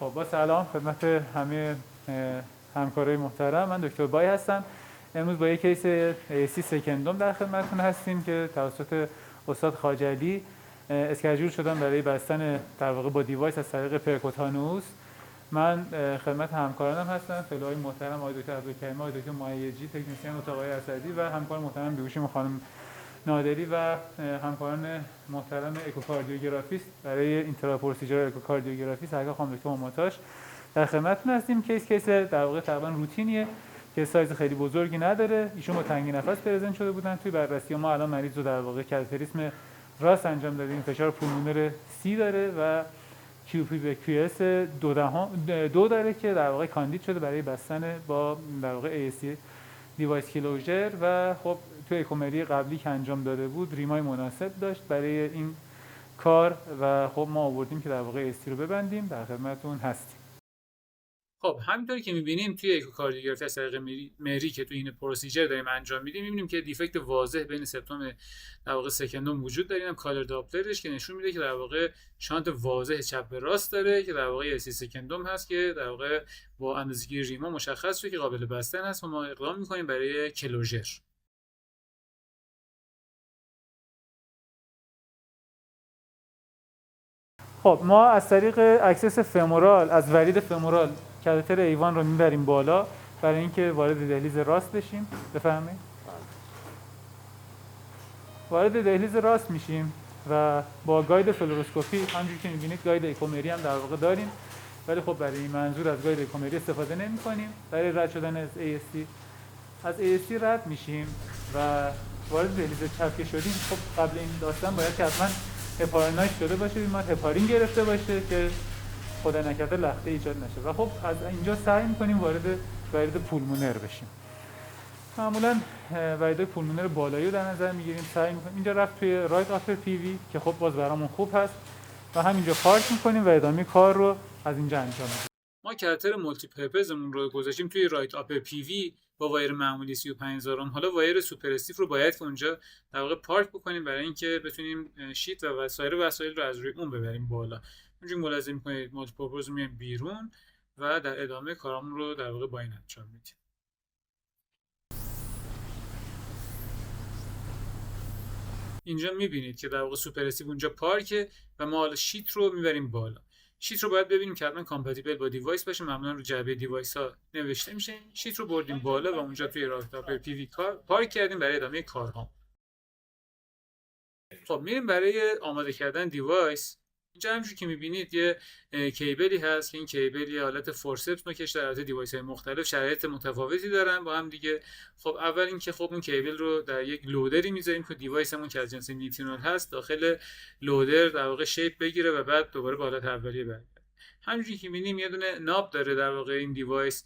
خب با سلام خدمت همه همکارای محترم. من دکتر بای هستم. امروز با یک کیس AC سکندوم در خدمتتون هستیم که توسط استاد خواجلی اسکیجول شدن برای بستن در واقع با دیوایس از طریق پرکوتانوس. من خدمت همکارانم هستم، فلوهای محترم آقای دکتر عبدالکریم، آقای دکتر معیجی تکنسین اتاق اسدی و همکار محترم بیهوشی خانم نادری و همکاران محترم اکوکاردیوگرافیست برای اینتراپروسیجر اکوکاردیوگرافی سرکار خانم دکتر ممتاز در خدمتتون هستیم. کیس در واقع تقریبا روتینیه که سایز خیلی بزرگی نداره. ایشون با تنگی نفس پرزنت شده بودن. توی بررسی ما الان مریض رو در واقع کاتتریسم راست انجام دادیم. فشار پولمونر 30 داره و QP به QS 2 داره که در واقع کاندید شده برای بستن با در واقع ASC دیوایس کلوزر و خب توی اکومری قبلی که انجام داده بود ریمای مناسب داشت برای این کار و خب ما آوردیم که در واقع ASC رو ببندیم. در خدمتتون هستیم. خب همینطوری که می‌بینیم توی اکوکاردیوگرافی از طریق مری که توی این پروسیجر داریم انجام میدیم، می‌بینیم که دیفکت واضح بین سپتوم در واقع سکندوم وجود داره. اینم کالر داپلرش که نشون میده که در واقع شانت واضح چپ به راست داره که در واقع AC سکندوم هست که در واقع با اندازه‌گیری ریما مشخص شده که قابل بستن هست و ما اقدام می‌کنیم برای کلوزر. خب ما از طریق اکسس فمورال از ورید فمورال کاتتر ایوان رو میبریم بالا برای اینکه وارد دهلیز راست بشیم. بفهمید؟ وارد دهلیز راست میشیم و با گاید فلوروسکوپی همونجوری که میبینید گاید اکومری هم در واقع داریم، ولی خب برای این منظور از گاید اکومری استفاده نمی‌کنیم. برای رد شدن از ASC رد میشیم و وارد دهلیز چپ که شدیم، خب قبل این داستان باید که حتما هپارینایز شده باشه، بیمار هپارین گرفته باشه که خدا نکرده لخته ایجاد نشه و خب از اینجا سعی می‌کنیم وارد پولمونر بشیم. معمولا وریدهای پولمونر بالایی رو در نظر میگیریم، سعی میکنیم اینجا رفت توی رایت آپر پی وی که خب باز برامون خوب هست و همینجا پارک میکنیم و ادامه کار رو از اینجا انجام میدیم. ما کاتتر مولتی پرپزمون رو گذاشتیم توی رایت آپر پی وی با وایر معمولی 35000 اوم. حالا وایر سوپر استیف رو باید که اونجا در واقع پارک بکنیم برای اینکه بتونیم شیت و وسایل رو از روی اون ببریم بالا. اونجوری ملاحظه می‌کنید مولتی پرپز رو میایم بیرون و در ادامه کارامون رو در واقع با این انجام میدیم. اینجا میبینید که در واقع سوپر استیف اونجا پارکه و ما حالا شیت رو میبریم بالا. شیت رو باید ببینیم که حتما کامپتیبل با دیوایس باشه. معمولا رو جعبه دیوایس ها نوشته میشه. شیت رو بردیم بالا و اونجا توی راکتاپ پی وی پارک کردیم برای ادامه کارها. خب میریم برای آماده کردن دیوایس. اینجا همونجوری که میبینید یه کیبلی هست که این کیبل یه حالت فورسپس نوکش در حالت دیوایس های مختلف شرایط متفاوتی دارن با هم دیگه. خب اول اینکه خب اون کیبل رو در یک لودری میذاریم که دیوایسمون که از جنس نیتینول هست داخل لودر در واقع شیپ بگیره و بعد دوباره به حالت اولیه برگرده. همونجوری که میبینیم یه دونه ناب داره در واقع این دیوایس.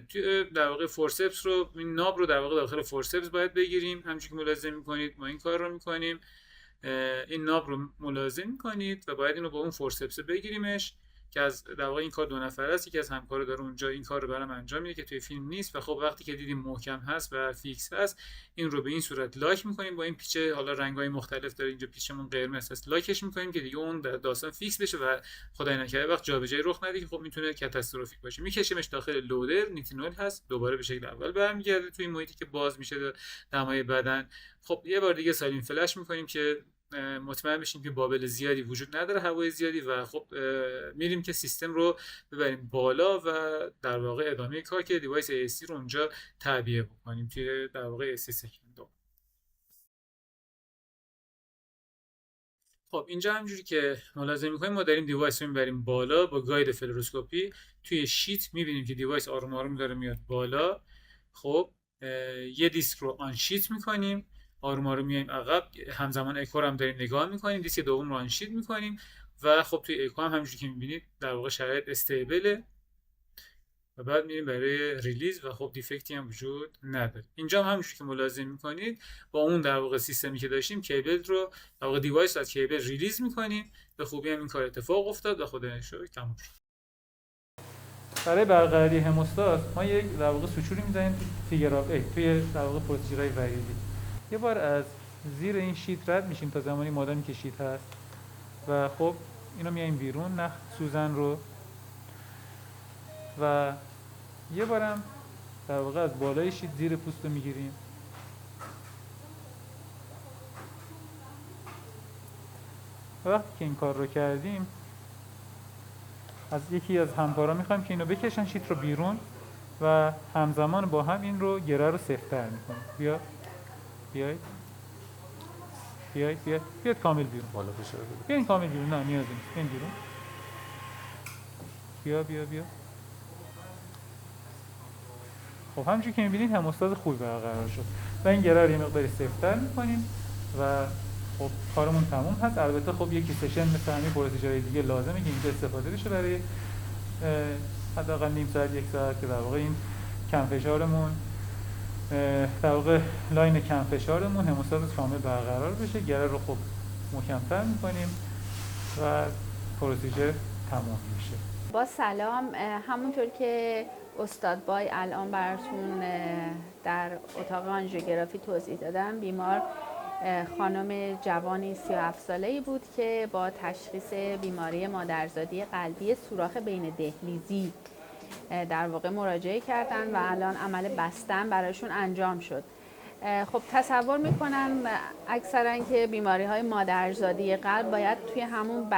توی در واقع فورسپس رو این ناب رو در واقع داخل فورسپس باید بگیریم. همونجوری که ملاحظه میکنید ما این کار رو میکنیم. این ناب رو ملاحظه میکنید و باید اینو با اون فورسپس بگیریمش که از در واقع این کار دو نفره است. یکی از همکارا داره اونجا این کار رو برام انجام میده که توی فیلم نیست و خب وقتی که دیدیم محکم هست و فیکس هست این رو به این صورت لاک میکنیم با این پیچ. حالا رنگ‌های مختلف داره، اینجا پیچمون قرمز هست، لاکش میکنیم که دیگه اون داستان فیکس بشه و خدای نکرده وقت جابجایی رخ نده که خب میتونه کاتاستروفیک باشه. میکشیمش داخل لودر، نیتینول هست، دوباره به شکل اول برمیگرده توی محیطی که باز میشه دمای بدن. خب یه بار دیگه سالین فلش میکنیم که مطمئن بشیم که بابل زیادی وجود نداره، هوای زیادی و خب میریم که سیستم رو ببریم بالا و در واقع ادامه کار که دیوایس ASC رو اونجا تعبیه بکنیم توی در واقع ASC سکندوم. خب اینجا همونجوری که ملاحظه می‌کنیم ما داریم دیوایس رو میبریم بالا با گاید فلوروسکوپی. توی شیت میبینیم که دیوایس آروم آروم داره میاد بالا. خب یه دیسک رو آن شیت میکنیم، آروم آروم میایم عقب، همزمان اکو هم داریم نگاه میکنیم، دیسک دوم رو آنشیت میکنیم و خب توی اکو هم همونجوری که میبینید در واقع شرایط استیبله و بعد میریم برای ریلیز و خب دیفکتی هم وجود نداره. اینجا هم همونجوری که ملاحظه میکنید با اون در واقع سیستمی که داشتیم کیبل رو در واقع دیوایس از کیبل ریلیز میکنیم. به خوبی هم این کار اتفاق افتاد و خدا نشد تموم شد. برای برقراری هموستاز ما یک در واقع سوچوری میزنیم فیگر اف ای توی در واقع پروسیجرهای وریدی. یه بار از زیر این شیت رد میشیم تا زمانی مادامی که شیت هست و خب اینو میایم بیرون، نخ سوزن رو و یه بارم در واقع از بالای شیت زیر پوست رو میگیریم. وقتی که این کار رو کردیم از یکی از همکارا میخوایم که اینو بکشن شیت رو بیرون و همزمان با هم این رو گره رو سفت‌تر میکنیم. بیاید بیاید کامل بیرون. بالا فشار بده. بیاین کامل بیرون. نه نیازی نیست. بیاین بیرون. بیا. خب همونجوری که می‌بینید هم استاد خوبی برقرار شد و این گره رو یه مقداری سفت‌تر می‌کنیم و خب کارمون تموم هست. البته خب یکی سشن مثل همین پروسیجرهای دیگه لازمه که اینجا استفاده بشه برای حداقل نیم ساعت یک ساعت که در واقع این کم فشارمون در واقع لاین کم فشارمون هموستات کامل برقرار بشه. گره رو خب محکم‌تر می‌کنیم و پروسیجر تمام میشه. با سلام، همونطور که استاد بای الان براتون در اتاق آنژیوگرافی توضیح دادم، بیمار خانم جوانی 37 ساله‌ای بود که با تشخیص بیماری مادرزادی قلبی سوراخ بین دهلیزی در واقع مراجعه کردن و الان عمل بستن براشون انجام شد. خب تصور میکنن اکثرا که بیماری های مادرزادی قلب باید توی همون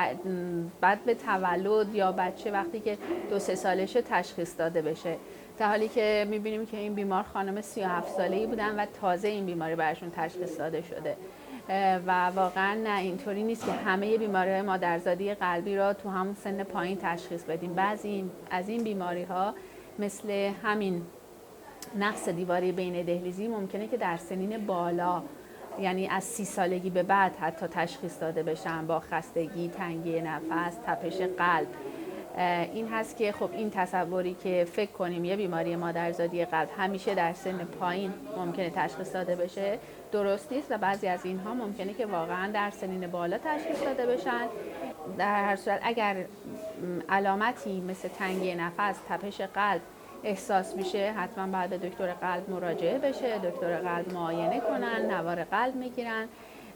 بعد به تولد یا بچه وقتی که 2-3 سالشه تشخیص داده بشه، در حالی که میبینیم که این بیمار خانم 37 ساله‌ای بودن و تازه این بیماری براشون تشخیص داده شده و واقعا نه اینطوری نیست که همه بیماری های مادرزادی قلبی را تو همون سن پایین تشخیص بدیم. بعضی از این بیماری ها مثل همین نقص دیواره بین دهلیزی ممکنه که در سنین بالا، یعنی از 30 سالگی به بعد حتی تشخیص داده بشن، با خستگی، تنگی نفس، تپش قلب. این هست که خب این تصوری که فکر کنیم یه بیماری مادرزادی قلب همیشه در سن پایین ممکنه تشخیص داده بشه درست نیست و بعضی از اینها ممکنه که واقعا در سنین بالا تشخیص داده بشن. در هر صورت اگر علامتی مثل تنگی نفس، تپش قلب احساس میشه، حتما باید به دکتر قلب مراجعه بشه. دکتر قلب معاینه کنن، نوار قلب میگیرن،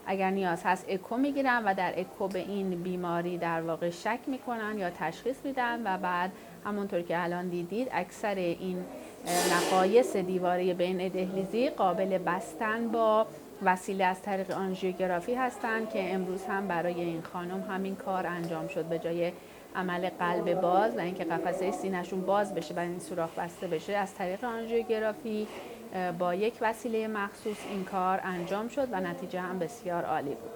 اگر نیاز هست اکو میگیرن و در اکو به این بیماری در واقع شک میکنن یا تشخیص میدن و بعد همونطور که الان دیدید اکثر این نقایص دیواره بین دهلیزی قابل بستن با وسیله از طریق آنژیوگرافی هستند که امروز هم برای این خانم همین کار انجام شد. به جای عمل قلب باز و اینکه قفسه سینه‌شون باز بشه و این سوراخ بسته بشه، از طریق آنژیوگرافی با یک وسیله مخصوص این کار انجام شد و نتیجه هم بسیار عالی بود.